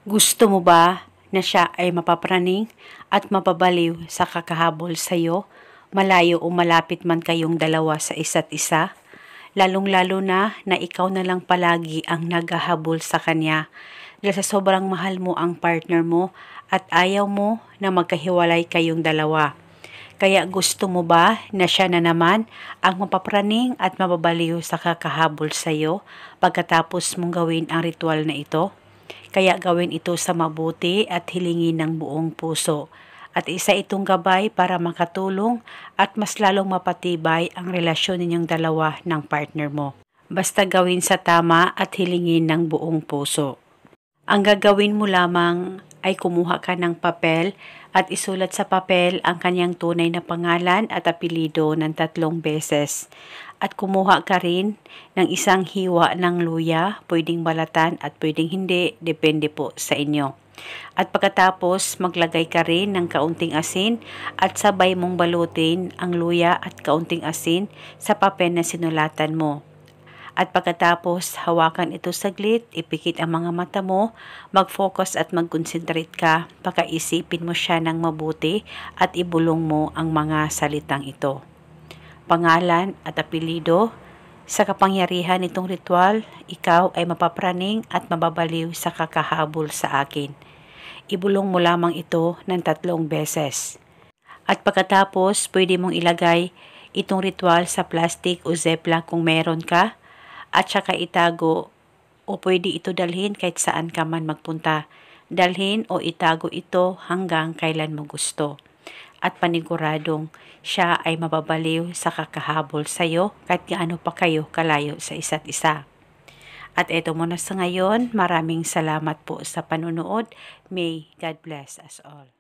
Gusto mo ba na siya ay mapapraning at mapabaliw sa kakahabol sa iyo, malayo o malapit man kayong dalawa sa isa't isa? Lalong-lalo na ikaw na lang palagi ang naghahabol sa kanya dahil sa sobrang mahal mo ang partner mo at ayaw mo na magkahiwalay kayong dalawa. Kaya gusto mo ba na siya na naman ang mapapraning at mababaliw sa kakahabol sa iyo pagkatapos mong gawin ang ritual na ito? Kaya gawin ito sa mabuti at hilingin ng buong puso. At isa itong gabay para makatulong at mas lalong mapatibay ang relasyon ninyong dalawa ng partner mo. Basta gawin sa tama at hilingin ng buong puso. Ang gagawin mo lamang ay kumuha ka ng papel at isulat sa papel ang kanyang tunay na pangalan at apelido ng 3 beses. At kumuha ka rin ng isang hiwa ng luya, pwedeng balatan at pwedeng hindi, depende po sa inyo. At pagkatapos maglagay ka rin ng kaunting asin at sabay mong balutin ang luya at kaunting asin sa papel na sinulatan mo. At pagkatapos hawakan ito saglit, ipikit ang mga mata mo, mag-focus at mag-concentrate ka, pakaisipin mo siya ng mabuti at ibulong mo ang mga salitang ito. Pangalan at apelido, sa kapangyarihan nitong ritual, ikaw ay mapapraning at mababaliw sa kakahabol sa akin. Ibulong mo lamang ito ng 3 beses. At pagkatapos, pwede mong ilagay itong ritual sa plastic o ziploc kung meron ka, at saka itago o pwede ito dalhin kahit saan ka man magpunta. Dalhin o itago ito hanggang kailan mo gusto. At paniguradong siya ay mababaliw sa kakahabol sa iyo kahit gaano pa kayo kalayo sa isa't isa. At eto muna sa ngayon, maraming salamat po sa panunood. May God bless us all.